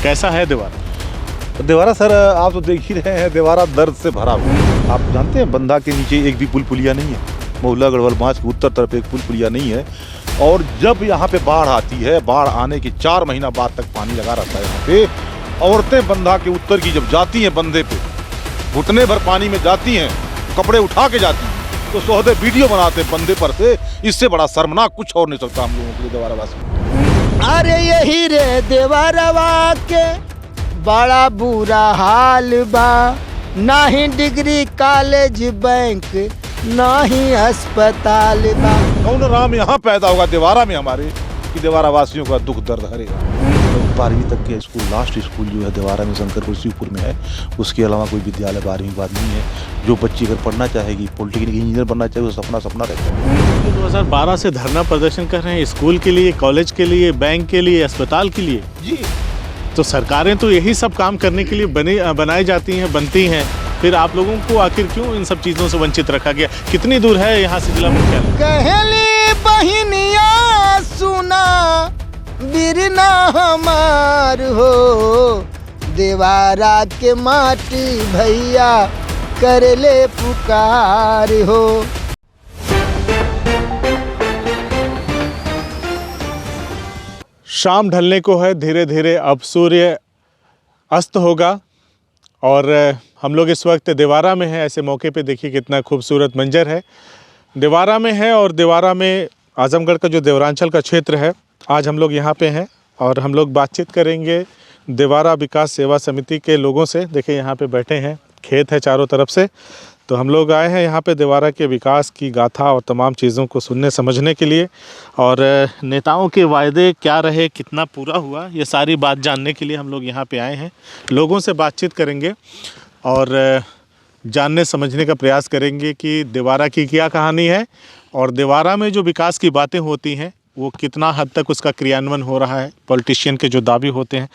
कैसा है देवारा? देवारा सर आप तो देख ही रहे हैं, देवारा दर्द से भरा हुआ है। आप जानते हैं बंधा के नीचे एक भी पुल पुलिया नहीं है। महुल्ला गढ़वाल बांस की उत्तर तरफ एक पुल पुलिया नहीं है। और जब यहाँ पे बाढ़ आती है, बाढ़ आने के 4 महीना बाद तक पानी लगा रहता है यहाँ पे। औरतें बंधा के उत्तर की जब जाती हैं बंधे पे, घुटने भर पानी में जाती हैं, कपड़े उठा के जाती हैं, तो सोहदे वीडियो बनाते हैं बंधे पर से। इससे बड़ा शर्मनाक कुछ और नहीं सकता हम लोगों के लिए देवारा वासी। अरे यही रे देवरवा के बड़ा बुरा हाल बा, ना ही डिग्री कॉलेज बैंक ना ही अस्पताल बा। कौन राम यहाँ पैदा होगा देवारा में हमारे कि देवारा वासियों का दुख दर्द हरेगा। 12वीं तक के स्कूल, लास्ट स्कूल जो है देवारा में शंकरपुर शिवपुर में है। उसके अलावा कोई विद्यालय 12वीं के बाद नहीं है। जो बच्ची अगर पढ़ना चाहेगी, पॉलिटेक्निक इंजीनियर बनना चाहेगी, वो सपना रहता है। 2012 से धरना प्रदर्शन कर रहे हैं स्कूल के लिए, कॉलेज के लिए, बैंक के लिए, अस्पताल के लिए। जी, तो सरकारें तो यही सब काम करने के लिए बनाई जाती हैं, बनती हैं। फिर आप लोगों को आखिर क्यों इन सब चीज़ों से वंचित रखा गया? कितनी दूर है यहाँ से जिला मुख्यालय? कहली बहिनिया सुना बिरना हमार हो, देवारा के माटी भैया कर ले पुकार हो। शाम ढलने को है, धीरे धीरे अब सूर्य अस्त होगा और हम लोग इस वक्त देवारा में हैं। ऐसे मौके पे देखिए कितना खूबसूरत मंजर है। देवारा में है और देवारा में आजमगढ़ का जो देवरांचल का क्षेत्र है, आज हम लोग यहाँ पे हैं और हम लोग बातचीत करेंगे देवारा विकास सेवा समिति के लोगों से। देखिए यहाँ पे बैठे हैं, खेत है चारों तरफ से। तो हम लोग आए हैं यहाँ पे देवारा के विकास की गाथा और तमाम चीज़ों को सुनने समझने के लिए, और नेताओं के वायदे क्या रहे, कितना पूरा हुआ, ये सारी बात जानने के लिए हम लोग यहाँ पे आए हैं। लोगों से बातचीत करेंगे और जानने समझने का प्रयास करेंगे कि देवारा की क्या कहानी है और देवारा में जो विकास की बातें होती हैं वो कितना हद तक उसका क्रियान्वयन हो रहा है। पॉलिटिशियन के जो दावे होते हैं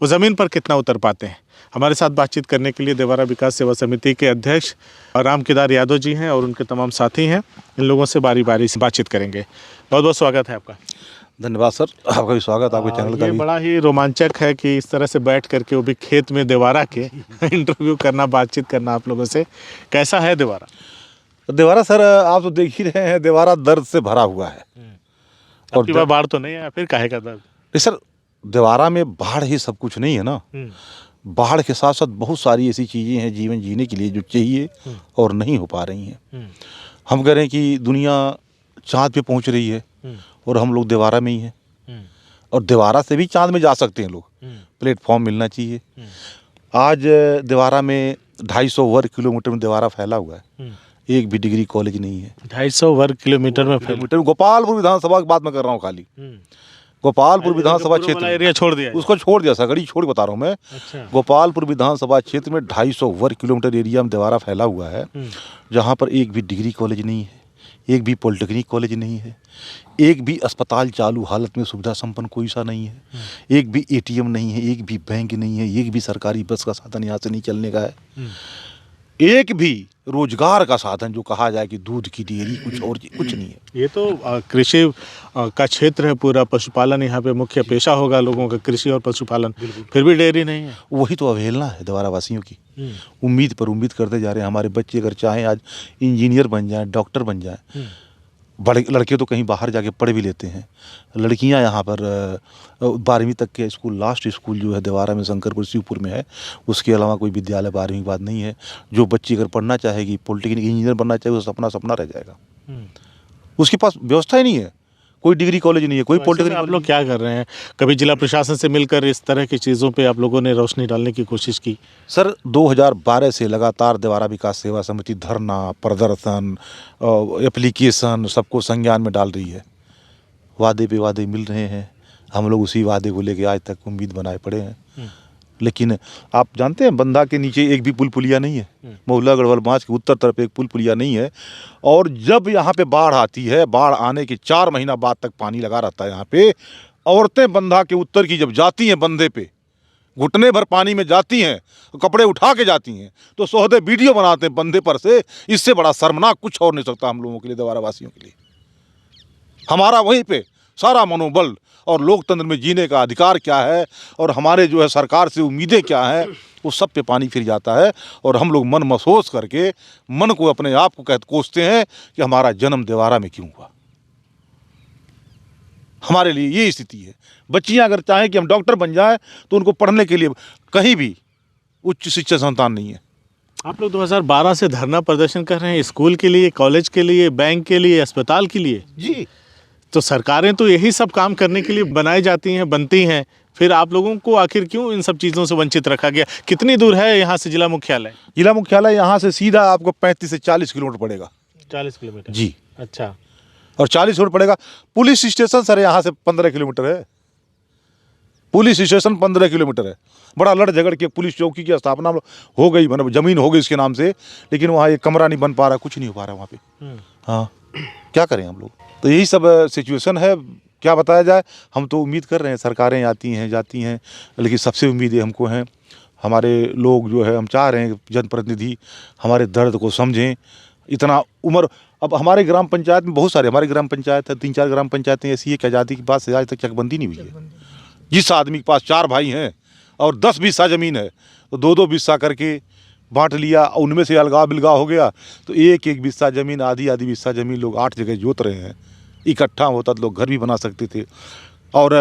वो ज़मीन पर कितना उतर पाते हैं। हमारे साथ बातचीत करने के लिए देवारा विकास सेवा समिति के अध्यक्ष राम केदार यादव जी हैं और उनके तमाम साथी हैं। इन लोगों से बारी बारी से बातचीत करेंगे। बहुत बहुत स्वागत है आपका। धन्यवाद सर, आपका भी स्वागत, आपके चैनल का ये भी। बड़ा ही रोमांचक है कि इस तरह से बैठ करके वो भी खेत में देवारा के इंटरव्यू करना, बातचीत करना आप लोगों से। कैसा है देवारा? देवारा सर आप तो देख ही रहे हैं, देवारा दर्द से भरा हुआ है। और बाढ़ तो नहीं है, फिर काहे का दर्द? नहीं सर, देवारा में बाढ़ ही सब कुछ नहीं है ना। बाढ़ के साथ साथ बहुत सारी ऐसी चीज़ें हैं जीवन जीने के लिए जो चाहिए और नहीं हो पा रही हैं। हम कह रहे हैं कि दुनिया चाँद पे पहुंच रही है और हम लोग देवारा में ही हैं, और देवारा से भी चाँद में जा सकते हैं लोग। प्लेटफॉर्म मिलना चाहिए। आज देवारा में 250 वर्ग किलोमीटर में देवारा फैला हुआ है। एक भी डिग्री कॉलेज नहीं है। 250 वर्ग किलोमीटर में फैला। गोपालपुर विधानसभा की बात मैं कर रहा हूँ खाली। गोपालपुर विधानसभा क्षेत्र एरिया छोड़ दिया, उसको छोड़ दिया, सगड़ी छोड़ बता रहा हूँ मैं। अच्छा। गोपालपुर विधानसभा क्षेत्र में 250 वर्ग किलोमीटर एरिया में देवारा फैला हुआ है, जहाँ पर एक भी डिग्री कॉलेज नहीं है, एक भी पॉलिटेक्निक कॉलेज नहीं है, एक भी अस्पताल चालू हालत में सुविधा संपन्न कोई सा नहीं है, एक भी ATM नहीं है, एक भी बैंक नहीं है, एक भी सरकारी बस का साधन यहाँ से नहीं चलने का है, एक भी रोजगार का साधन जो कहा जाए कि दूध की डेयरी कुछ नहीं है। ये तो कृषि का क्षेत्र है पूरा, पशुपालन यहाँ पे मुख्य पेशा होगा लोगों का, कृषि और पशुपालन, फिर भी डेयरी नहीं है। वही तो अवहेलना है देवारा वासियों की। उम्मीद पर उम्मीद करते जा रहे हैं। हमारे बच्चे अगर चाहें आज इंजीनियर बन जाएं, डॉक्टर बन जाएं, बड़े लड़के तो कहीं बाहर जाके पढ़ भी लेते हैं, लड़कियां यहाँ पर 12वीं तक के स्कूल, लास्ट स्कूल जो है देवारा में शंकरपुर शिवपुर में है। उसके अलावा कोई विद्यालय 12वीं के बाद नहीं है। जो बच्ची अगर पढ़ना चाहेगी, पॉलिटेक्निक इंजीनियर बनना चाहेगी, वो सपना रह जाएगा। उसके पास व्यवस्था ही नहीं है, कोई डिग्री कॉलेज नहीं है, कोई पॉलिटेक्निक। आप लोग क्या कर रहे हैं? कभी जिला प्रशासन से मिलकर इस तरह की चीज़ों पे आप लोगों ने रोशनी डालने की कोशिश की? सर 2012 से लगातार देवारा विकास सेवा समिति धरना, प्रदर्शन, एप्लीकेशन सबको संज्ञान में डाल रही है। वादे पे वादे मिल रहे हैं, हम लोग उसी वादे को लेके आज तक उम्मीद बनाए पड़े हैं। लेकिन आप जानते हैं बंधा के नीचे एक भी पुल पुलिया नहीं है। महुल्ला गढ़वाल बांस की उत्तर तरफ एक पुल पुलिया नहीं है। और जब यहाँ पे बाढ़ आती है, बाढ़ आने के 4 महीना बाद तक पानी लगा रहता है यहाँ पे। औरतें बंधा के उत्तर की जब जाती हैं बंधे पे, घुटने भर पानी में जाती हैं, कपड़े उठा के जाती हैं, तो सोहदे वीडियो बनाते हैं बंधे पर से। इससे बड़ा शर्मनाक कुछ और नहीं सकता हम लोगों के लिए, देवारा वासियों के लिए। हमारा वहीं पे सारा मनोबल, और लोकतंत्र में जीने का अधिकार क्या है और हमारे जो है सरकार से उम्मीदें क्या हैं, वो सब पे पानी फिर जाता है। और हम लोग मन महसूस करके मन को अपने आप को कोसते हैं कि हमारा जन्म देवारा में क्यों हुआ। हमारे लिए ये स्थिति है। बच्चियां अगर चाहें कि हम डॉक्टर बन जाएं तो उनको पढ़ने के लिए कहीं भी उच्च शिक्षा संस्थान नहीं है। आप लोग 2012 से धरना प्रदर्शन कर रहे हैं, स्कूल के लिए, कॉलेज के लिए, बैंक के लिए, अस्पताल के लिए। जी, तो सरकारें तो यही सब काम करने के लिए बनाई जाती हैं, बनती हैं, फिर आप लोगों को आखिर क्यों इन सब चीज़ों से वंचित रखा गया? कितनी दूर है यहाँ से जिला मुख्यालय? जिला मुख्यालय यहाँ से सीधा आपको 35 से 40 किलोमीटर पड़ेगा। 40 किलोमीटर? जी, अच्छा। और 40 किलोमीटर पड़ेगा। पुलिस स्टेशन सर यहाँ से 15 किलोमीटर है। पुलिस स्टेशन 15 किलोमीटर है। बड़ा लड़ झगड़ के पुलिस चौकी की स्थापना हो गई, मतलब जमीन हो गई इसके नाम से, लेकिन वहाँ एक कमरा नहीं बन पा रहा, कुछ नहीं हो पा रहा वहाँ पे। हाँ, क्या करें हम लोग? तो यही सब सिचुएशन है। क्या बताया जाए, हम तो उम्मीद कर रहे हैं, सरकारें आती हैं जाती हैं, लेकिन सबसे उम्मीदें हमको हैं। हमारे लोग जो है, हम चाह रहे हैं जनप्रतिनिधि हमारे दर्द को समझें। इतना उम्र, अब हमारे ग्राम पंचायत में बहुत सारे, हमारे ग्राम पंचायत है 3-4 ग्राम पंचायतें ऐसी है कि आज़ादी के बाद से आज तक चकबंदी नहीं हुई है। जिस आदमी के पास 4 भाई हैं और 10 बिस्सा ज़मीन है तो 2-2 बिस्सा करके बांट लिया, उनमें से अलगाव बिलगाव हो गया तो एक बिस्सा ज़मीन, आधी बिस्सा ज़मीन लोग 8 जगह जोत रहे हैं। इकट्ठा होता तो लोग घर भी बना सकते थे। और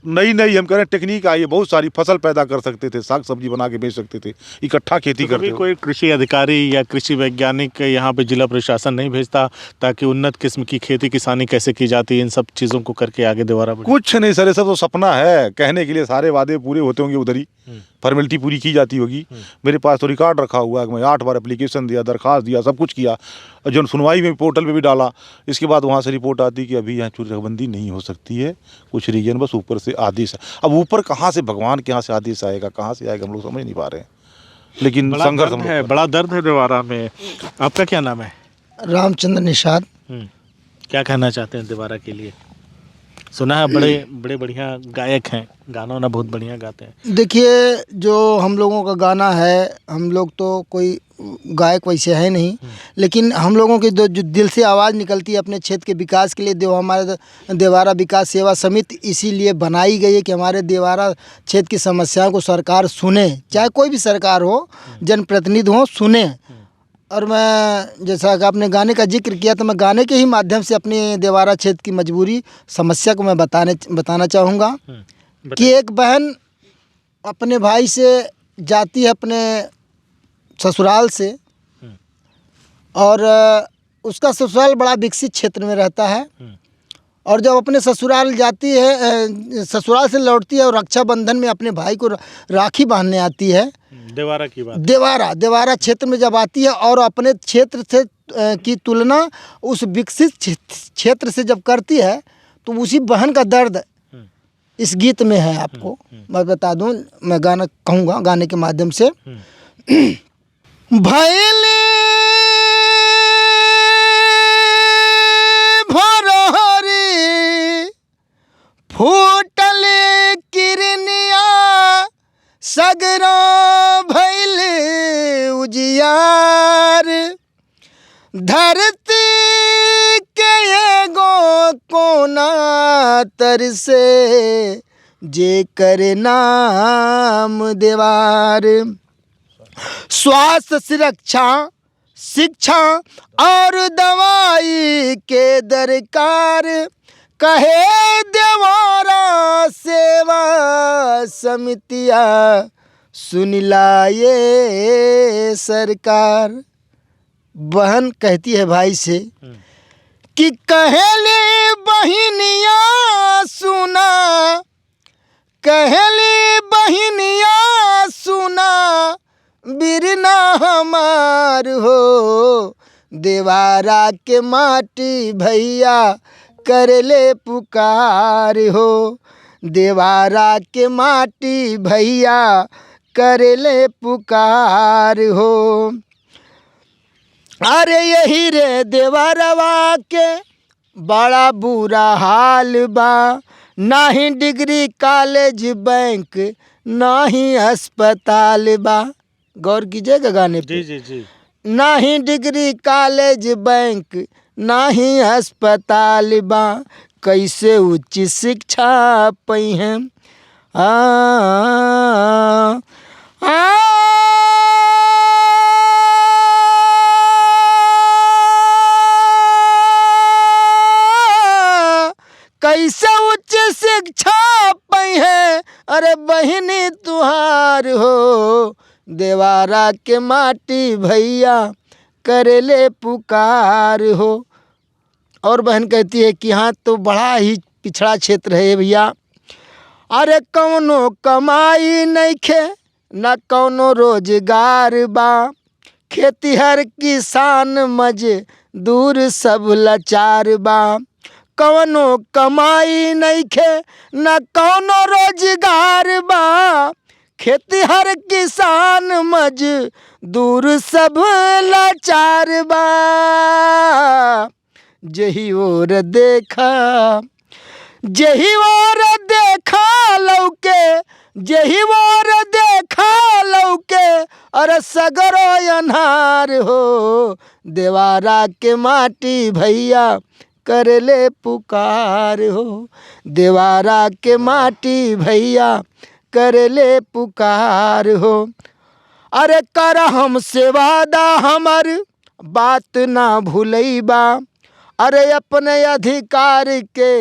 नई हम कह रहे हैं टेक्निक आई है, बहुत सारी फसल पैदा कर सकते थे, साग सब्जी बना के बेच सकते थे, इकट्ठा खेती करते थे। कोई कृषि अधिकारी या कृषि वैज्ञानिक यहाँ पे जिला प्रशासन नहीं भेजता ताकि उन्नत किस्म की खेती किसानी कैसे की जाती है, इन सब चीज़ों को करके आगे दोबारा बढ़े? कुछ नहीं सर, ये सब तो सपना है। कहने के लिए सारे वादे पूरे होते होंगे, उधर ही फॉर्मेलिटी पूरी की जाती होगी। मेरे पास तो रिकॉर्ड रखा हुआ है, मैं 8 बार एप्लीकेशन दिया, दरखास्त दिया, सब कुछ किया, जो सुनवाई में पोर्टल पे भी डाला। इसके बाद वहाँ से रिपोर्ट आती कि अभी यहाँ चूड़बंदी नहीं हो सकती है, कुछ रीजन, बस ऊपर से आदेश। अब ऊपर कहाँ से, भगवान के यहाँ से आदेश आएगा, कहाँ से आएगा, हम लोग समझ नहीं पा रहे हैं। लेकिन संघर्ष है, बड़ा दर्द है देवारा में। आपका क्या नाम है? रामचंद्र निषाद। क्या कहना चाहते हैं देवारा के लिए? सुना है बड़े बढ़िया गायक हैं, गाना ना बहुत बढ़िया गाते हैं। देखिए, जो हम लोगों का गाना है, हम लोग तो कोई गायक वैसे है नहीं, लेकिन हम लोगों की जो दिल से आवाज़ निकलती है अपने क्षेत्र के विकास के लिए, हमारे देवारा विकास सेवा समिति इसीलिए बनाई गई है कि हमारे देवारा क्षेत्र की समस्याओं को सरकार सुने, चाहे कोई भी सरकार हो, जनप्रतिनिधि हो, सुने। और मैं, जैसा कि आपने गाने का जिक्र किया, तो मैं गाने के ही माध्यम से अपने देवारा क्षेत्र की मजबूरी, समस्या को मैं बताना चाहूँगा कि एक बहन अपने भाई से जाती है अपने ससुराल से, और उसका ससुराल बड़ा विकसित क्षेत्र में रहता है, और जब अपने ससुराल जाती है, ससुराल से लौटती है और रक्षाबंधन में अपने भाई को राखी बांधने आती है। देवारा की बात, देवारा क्षेत्र में जब आती है और अपने क्षेत्र से की तुलना उस विकसित क्षेत्र से जब करती है, तो उसी बहन का दर्द इस गीत में है। आपको मैं बता दूं, मैं गाना कहूँगा गाने के माध्यम से। भैले भोरहरी फूटल किरनिया सगरो भैले उजियार, धरती के एगो कोना तर से जे करे नाम देवार। स्वास्थ्य सुरक्षा, शिक्षा और दवाई के दरकार, कहे देवारा सेवा समितिया सुनिला ये सरकार। बहन कहती है भाई से कि कहले बहिनिया सुना, कहले बहिनिया सुना, बिरना हमार हो, देवारा के माटी भैया करले पुकार हो, देवारा के माटी भैया करले पुकार हो। अरे यही रे देवरवा के बड़ा बुरा हाल बा, ना ही डिग्री कॉलेज बैंक ना ही अस्पताल बा। गौर कीजिएगा गाने पे। जी। ना ही डिग्री कॉलेज बैंक ना ही अस्पताल बा, कैसे उच्च शिक्षा पई हैं। आ, आ, कैसे उच्च शिक्षा पई है, अरे बहिनी तुहार हो, देवारा के माटी भैया करेले पुकार हो। और बहन कहती है कि हाँ तो बड़ा ही पिछड़ा क्षेत्र है भैया, अरे कौनो कमाई नइखे न कौनो रोजगार बा, खेतीहर किसान मजदूर सब लाचार बा। कौनो कमाई नइखे न कौनो रोजगार बा, खेतीहर किसान मजदूर सब लाचार बा। जही ओर देखा जही ओर देखा लौके, जही ओर देखा लौके, अरे सगरो अन्हार हो, देवारा के माटी भैया करले पुकार हो, देवारा के माटी भैया करले पुकार हो। अरे कर हमसे वादा हमर बात ना भूलैबा, अरे अपने अधिकार के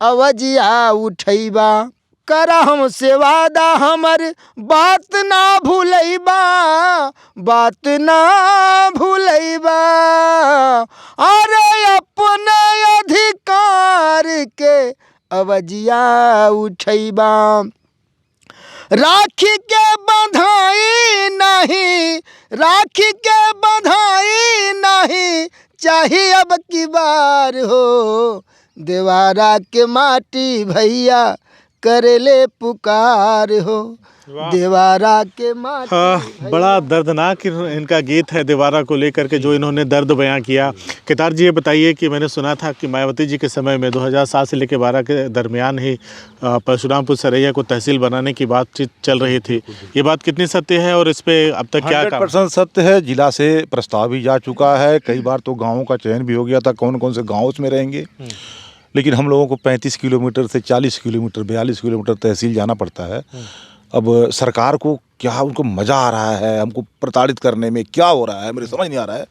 अवजिया उठैबा। कर हमसे वादा हमर बात ना भूलैबा, बात ना भूलैबा, अरे अपने अधिकार के अवजिया उठैबा। राखी के बंधाई नहीं, राखी के बंधाई नहीं, चाहिए अब की बार हो, देवारा के माटी भैया करेले पुकार हो, देवारा के माटी। हाँ, बड़ा दर्दनाक इनका गीत है देवारा को लेकर के, जो इन्होंने दर्द बयां किया। केदार जी ये बताइए कि मैंने सुना था कि मायावती जी के समय में 2007 से लेकर 12 के दरमियान ही परशुरामपुर सरैया को तहसील बनाने की बातचीत चल रही थी, ये बात कितनी सत्य है और इस पर अब तक क्या 100% सत्य है। जिला से प्रस्ताव भी जा चुका है, कई बार तो गाँवों का चयन भी हो गया था कौन कौन से गाँव उसमें रहेंगे, लेकिन हम लोगों को 35 किलोमीटर से 40 किलोमीटर 42 किलोमीटर तहसील जाना पड़ता है। अब सरकार को क्या उनको मज़ा आ रहा है हमको प्रताड़ित करने में, क्या हो रहा है मेरे समझ नहीं आ रहा है।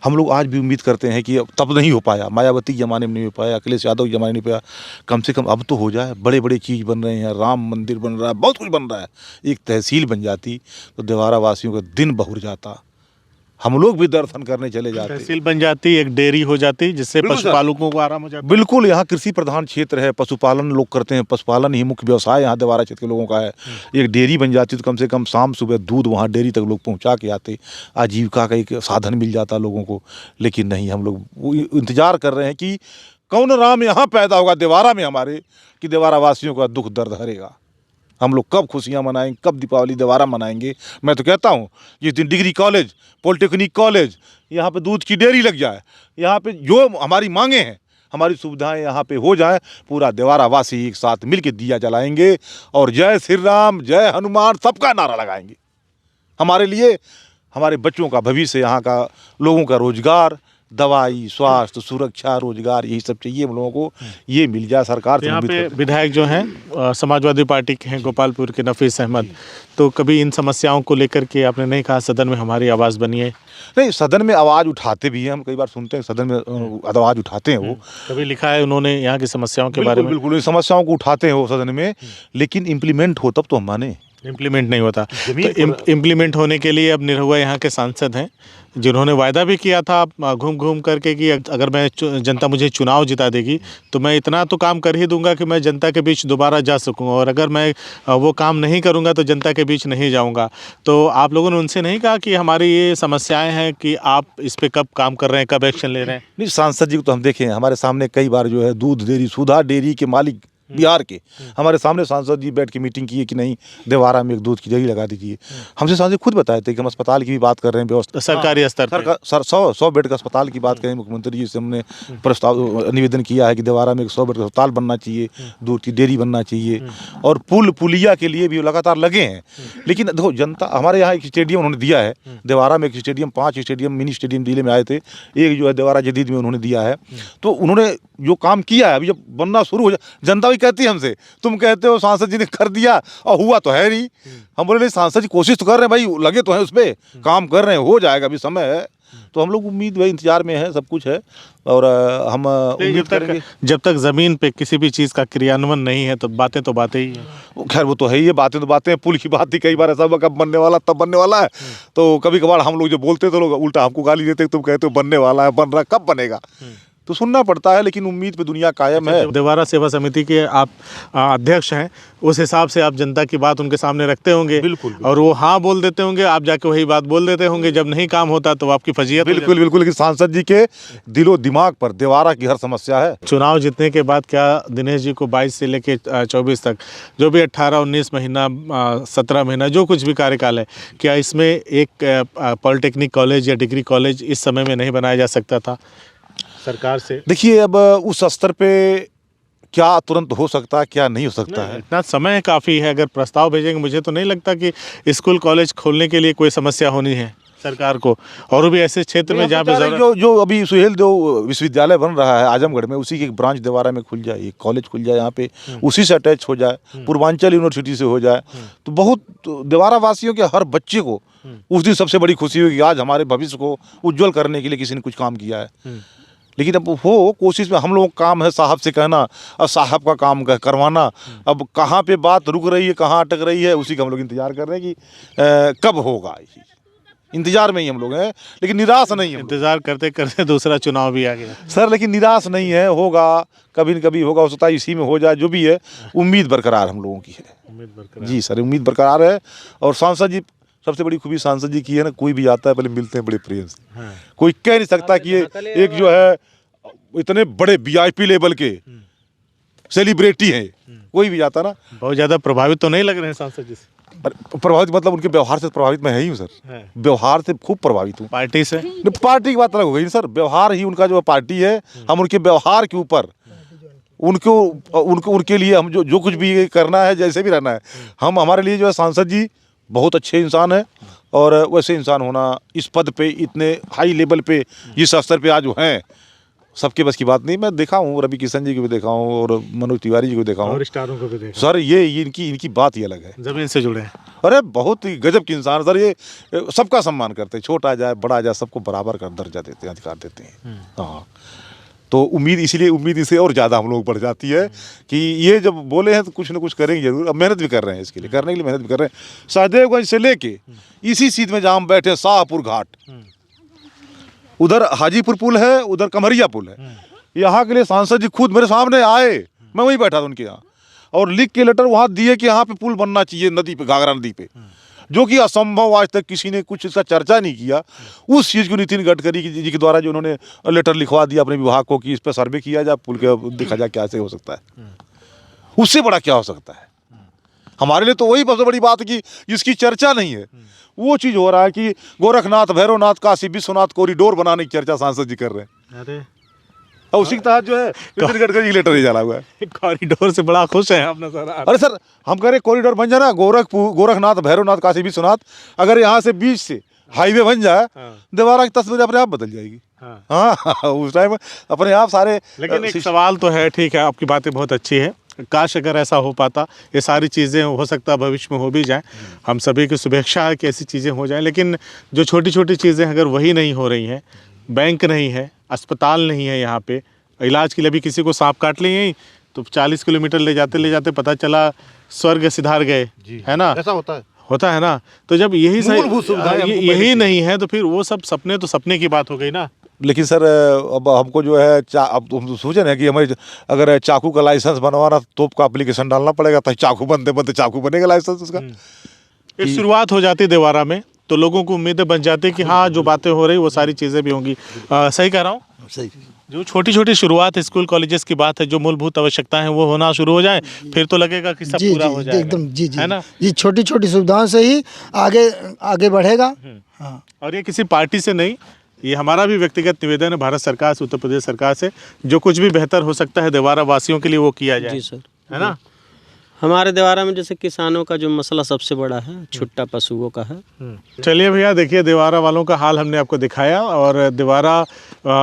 हम लोग आज भी उम्मीद करते हैं कि तब नहीं हो पाया, मायावती ज़माने में नहीं हो पाया, अखिलेश यादव ज़माने में नहीं पाया, कम से कम अब तो हो जाए। बड़े बड़े चीज़ बन रहे हैं, राम मंदिर बन रहा है, बहुत कुछ बन रहा है। एक तहसील बन जाती तो देवारा वासियों का दिन बहुर जाता, हम लोग भी दर्शन करने चले जाते। तहसील बन जाती, एक डेयरी हो जाती जिससे पशुपालकों को आराम हो जाता। बिल्कुल, यहाँ कृषि प्रधान क्षेत्र है, पशुपालन लोग करते हैं, पशुपालन ही मुख्य व्यवसाय यहाँ देवारा क्षेत्र के लोगों का है। एक डेयरी बन जाती तो कम से कम शाम सुबह दूध वहाँ डेयरी तक लोग पहुँचा के आते, आजीविका का एक साधन मिल जाता लोगों को। लेकिन नहीं, हम लोग इंतजार कर रहे हैं कि कौन राम यहाँ पैदा होगा देवारा में हमारे, कि देवारा वासियों का दुख दर्द हरेगा। हम लोग कब खुशियाँ मनाएंगे, कब दीपावली देवारा मनाएंगे। मैं तो कहता हूँ जिस दिन डिग्री कॉलेज, पॉलिटेक्निक कॉलेज, यहाँ पे दूध की डेयरी लग जाए, यहाँ पे जो हमारी मांगे हैं, हमारी सुविधाएं यहाँ पे हो जाए, पूरा देवारा वासी एक साथ मिल के दिया जलाएंगे और जय श्री राम, जय हनुमान सबका नारा लगाएंगे। हमारे लिए हमारे बच्चों का भविष्य, यहाँ का लोगों का रोजगार, दवाई, स्वास्थ्य, सुरक्षा, रोजगार, यही सब चाहिए हम लोगों को, ये मिल जाए सरकार से। यहाँ पे विधायक जो हैं समाजवादी पार्टी के हैं गोपालपुर के नफीस अहमद, तो कभी इन समस्याओं को लेकर के आपने नहीं कहा सदन में हमारी आवाज़ बनिए? नहीं, सदन में आवाज़ उठाते भी हैं, हम कई बार सुनते हैं सदन में आवाज़ उठाते हैं। वो कभी लिखा है उन्होंने यहाँ की समस्याओं के बारे में? बिल्कुल, समस्याओं को उठाते हैं वो सदन में, लेकिन इम्प्लीमेंट हो तब तो हम माने। इम्प्लीमेंट नहीं होता तो इम्प्लीमेंट होने के लिए अब निरहुआ यहाँ के सांसद हैं, जिन्होंने वायदा भी किया था घूम घूम करके कि अगर मैं जनता मुझे चुनाव जिता देगी तो मैं इतना तो काम कर ही दूंगा कि मैं जनता के बीच दोबारा जा सकूंगा, और अगर मैं वो काम नहीं करूंगा तो जनता के बीच नहीं जाऊंगा। तो आप लोगों ने उनसे नहीं कहा कि हमारी ये समस्याएं हैं कि आप इस पर कब काम कर रहे हैं, कब एक्शन ले रहे हैं? नहीं, सांसद जी को तो हम देखें, हमारे सामने कई बार जो है दूध डेयरी, सुधा डेयरी के मालिक बिहार के। हमारे सामने सांसद जी बैठ के मीटिंग की है कि नहीं देवारा में एक दूध की डेयरी लगा दीजिए। हमसे सांसद खुद बताए थे कि हम अस्पताल की भी बात कर रहे हैं, व्यवस्था सरकारी स्तर पे। सर 100 बेड का अस्पताल की बात करें, मुख्यमंत्री जी से हमने प्रस्ताव निवेदन किया है कि देवारा में एक 100 बेड का अस्पताल बनना चाहिए, दूध की डेयरी बनना चाहिए, और पुलिया के लिए भी लगातार लगे हैं। लेकिन देखो जनता, हमारे यहाँ एक स्टेडियम उन्होंने दिया है देवारा में, एक स्टेडियम, 5 स्टेडियम मिनी स्टेडियम जिले में आए थे, एक जो है देवारा जदीद में उन्होंने दिया है। तो उन्होंने जो काम किया है, अभी जब बनना शुरू हो जाए, जनता भी कहती है हमसे, तुम कहते हो सांसद जी ने कर दिया और हुआ तो है नहीं। हम बोले नहीं, सांसद जी कोशिश तो कर रहे हैं भाई, लगे तो हैं उस पर, काम कर रहे हैं, हो जाएगा, अभी समय है। तो हम लोग उम्मीद भाई इंतजार में है, सब कुछ है, और हम उम्मीद करेंगे। जब तक ज़मीन पे किसी भी चीज़ का क्रियान्वयन नहीं है तो बातें ही हैं। खैर वो तो है ही है, बातें तो बातें हैं। पुल की बात ही कई बार ऐसा हुआ कब बनने वाला, तब बनने वाला है। तो कभी कभार हम लोग जो बोलते तो लोग उल्टा हमको गाली देते, तुम कहते हो बनने वाला है, बन रहा, कब बनेगा। तो सुनना पड़ता है, लेकिन उम्मीद पे दुनिया कायम है। देवारा सेवा समिति के आप अध्यक्ष हैं, उस हिसाब से आप जनता की बात उनके सामने रखते होंगे। बिल्कुल। और वो हाँ बोल देते होंगे, आप जाके वही बात बोल देते होंगे। जब नहीं काम होता तो आपकी फजीयत हो बिल्कुल बिल्कुल। लेकिन सांसद जी के दिलो दिमाग पर देवारा की हर समस्या है। चुनाव जीतने के बाद क्या दिनेश जी को 22 से लेके 24 तक, जो भी 18-19 महीना 17 महीना जो कुछ भी कार्यकाल है, क्या इसमें एक पॉलिटेक्निक कॉलेज या डिग्री कॉलेज इस समय में नहीं बनाया जा सकता था सरकार से? देखिए, अब उस स्तर पे क्या तुरंत हो सकता है, क्या नहीं हो सकता है। इतना समय काफ़ी है, अगर प्रस्ताव भेजेंगे मुझे तो नहीं लगता कि स्कूल कॉलेज खोलने के लिए कोई समस्या होनी है सरकार को। और भी ऐसे क्षेत्र में जहाँ पे जो अभी सुहेल जो विश्वविद्यालय बन रहा है आजमगढ़ में, उसी की एक ब्रांच देवारा में खुल जाए, एक कॉलेज खुल जाए यहाँ पे, उसी से अटैच हो जाए, पूर्वांचल यूनिवर्सिटी से हो जाए, तो बहुत देवारा वासियों के हर बच्चे को उस दिन सबसे बड़ी खुशी होगी, आज हमारे भविष्य को उज्जवल करने के लिए किसी ने कुछ काम किया है। लेकिन अब वो कोशिश में हम लोगों का काम है साहब से कहना और साहब का काम करवाना। अब कहाँ पे बात रुक रही है, कहाँ अटक रही है, उसी का हम लोग इंतजार कर रहे हैं कि कब होगा। इंतजार में ही हम लोग हैं, लेकिन निराश नहीं है। इंतजार करते करते दूसरा चुनाव भी आ गया सर, लेकिन निराश नहीं है, होगा कभी न कभी होगा, हो सकता है इसी में हो जाए, जो भी है उम्मीद बरकरार हम लोगों की है। उम्मीद बरकरार जी सर, उम्मीद बरकरार है। और सांसद जी, सबसे बड़ी खूबी सांसद जी की है ना, कोई भी आता है पहले मिलते हैं बड़े प्रेम से। कोई कह नहीं सकता कि ये एक जो है इतने बड़े VIP लेवल के सेलिब्रिटी हैं, कोई भी जाता ना। बहुत ज़्यादा प्रभावित तो नहीं लग रहे हैं सांसद जी से? प्रभावित मतलब उनके व्यवहार से प्रभावित मैं है ही हूँ सर, व्यवहार से खूब प्रभावित हूँ। पार्टी से? पार्टी की बात अलग हो गई सर, व्यवहार ही उनका जो पार्टी है, हम उनके व्यवहार के ऊपर उनके लिए हम जो कुछ भी करना है, जैसे भी रहना है, हम हमारे लिए जो है सांसद जी बहुत अच्छे इंसान है। और वैसे इंसान होना इस पद पे, इतने हाई लेवल पे, इस स्तर पे आज हैं, सबके बस की बात नहीं। मैं देखा हूँ, रवि किशन जी को भी देखा हूँ और मनोज तिवारी जी को देखा हूँ, और स्टारों को भी देखा सर। ये इनकी बात ही अलग है, जमीन से जुड़े हैं। अरे बहुत ही गजब के इंसान सर, ये सबका सम्मान करते हैं, छोटा जाए बड़ा जाए सबको बराबर का दर्जा देते हैं, अधिकार देते हैं। हाँ, तो उम्मीद इसे और ज़्यादा हम लोग बढ़ जाती है कि ये जब बोले हैं तो कुछ ना कुछ करेंगे जरूर। अब मेहनत भी कर रहे हैं, इसके लिए करने के लिए मेहनत भी कर रहे हैं। सहदेवगंज से लेके इसी सीट में जहाँ हम बैठे हैं, शाहपुर घाट, उधर हाजीपुर पुल है, उधर कमरिया पुल है, यहाँ के लिए सांसद जी खुद मेरे सामने आए, मैं वहीं बैठा था उनके यहाँ, और लिख के लेटर वहाँ दिए कि यहाँ पे पुल बनना चाहिए नदी पे, घाघरा नदी पे, जो कि असंभव, आज तक किसी ने कुछ इसका चर्चा नहीं किया। उस चीज़ को नितिन गडकरी जी के द्वारा जो उन्होंने लेटर लिखवा दिया अपने विभाग को कि इस पर सर्वे किया जाए, पुल के देखा जाए क्या से हो सकता है, उससे बड़ा क्या हो सकता है। हमारे लिए तो वही सबसे बड़ी बात कि जिसकी चर्चा नहीं है, वो चीज़ हो रहा है कि गोरखनाथ, भैरवनाथ, काशी विश्वनाथ कॉरिडोर बनाने की चर्चा सांसद जी कर रहे हैं। अरे और उसी के तहत जो है नितिन गडकरी लेटर ही चला हुआ है। कॉरिडोर से बड़ा खुश है आप नजर आ रहे। अरे सर, हम कह रहे कॉरिडोर बन जाए ना, गोरखनाथ, भैरवनाथ, काशी विश्वनाथ, अगर यहाँ से बीच से हाईवे बन जाए, देवारा की तस्वीर अपने आप बदल जाएगी। हाँ, उस टाइम अपने आप सारे। लेकिन एक सवाल तो है, ठीक है आपकी बातें बहुत अच्छी है, काश अगर ऐसा हो पाता, ये सारी चीज़ें हो सकता भविष्य में हो भी जाएं, हम सभी की शुभेच्छा है कि ऐसी चीज़ें हो जाएं। लेकिन जो छोटी छोटी चीज़ें अगर वही नहीं हो रही हैं, बैंक नहीं है, अस्पताल नहीं है, यहाँ पे इलाज के लिए भी किसी को सांप काट लिए तो 40 किलोमीटर ले जाते पता चला स्वर्ग सिधार गए, है ना, ऐसा होता है ना। तो जब यही नहीं है तो फिर वो सब सपने तो सपने की बात हो गई ना। लेकिन सर, अब हमको जो है अब हम सोचे ना कि हमें अगर चाकू का लाइसेंस बनवाना, तोप का एप्लीकेशन डालना पड़ेगा, तो चाकू बनते चाकू बनेगा लाइसेंस उसका। शुरुआत हो जाती देवारा में तो लोगों को उम्मीदें बन जाती है कि हाँ जो बातें हो रही वो सारी चीज़ें भी होंगी। सही कह रहा हूँ? सही। जो छोटी छोटी शुरुआत स्कूल कॉलेजेस की बात है, जो मूलभूत आवश्यकताएं हैं वो होना शुरू हो जाए, फिर तो लगेगा कि सब जी पूरा जी हो जाएगा। एकदम जी जी है ना? जी, छोटी छोटी सुविधाओं से ही आगे आगे बढ़ेगा। हाँ और ये किसी पार्टी से नहीं, ये हमारा भी व्यक्तिगत निवेदन है भारत सरकार से, उत्तर प्रदेश सरकार से, जो कुछ भी बेहतर हो सकता है देवारा वासियों के लिए वो किया जाए। जी सर। है ना? हमारे देवारा में जैसे किसानों का जो मसला सबसे बड़ा है, छुट्टा पशुओं का है। चलिए भैया, देखिए देवारा वालों का हाल हमने आपको दिखाया और देवारा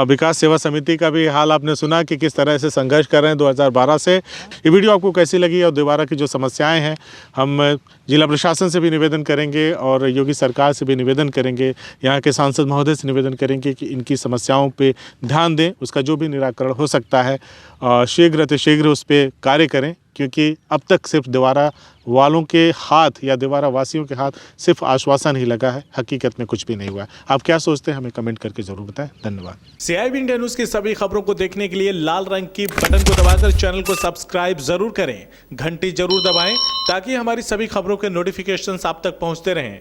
विकास सेवा समिति का भी हाल आपने सुना कि किस तरह से संघर्ष कर रहे हैं 2012 से। ये वीडियो आपको कैसी लगी और देवारा की जो समस्याएं हैं, हम जिला प्रशासन से भी निवेदन करेंगे और योगी सरकार से भी निवेदन करेंगे, यहाँ के सांसद महोदय से निवेदन करेंगे कि इनकी समस्याओं पे ध्यान दें, उसका जो भी निराकरण हो सकता है शीघ्र अतिशीघ्र उस पर कार्य करें, क्योंकि अब तक सिर्फ देवारा वालों के हाथ या देवारा वासियों के हाथ सिर्फ आश्वासन ही लगा है, हकीकत में कुछ भी नहीं हुआ है। आप क्या सोचते हैं हमें कमेंट करके जरूर बताएं। धन्यवाद। CIB इंडिया न्यूज़ की सभी खबरों को देखने के लिए लाल रंग की बटन को दबाकर चैनल को सब्सक्राइब जरूर करें, घंटी जरूर दबाएं ताकि हमारी सभी खबरों के नोटिफिकेशन आप तक पहुंचते रहें।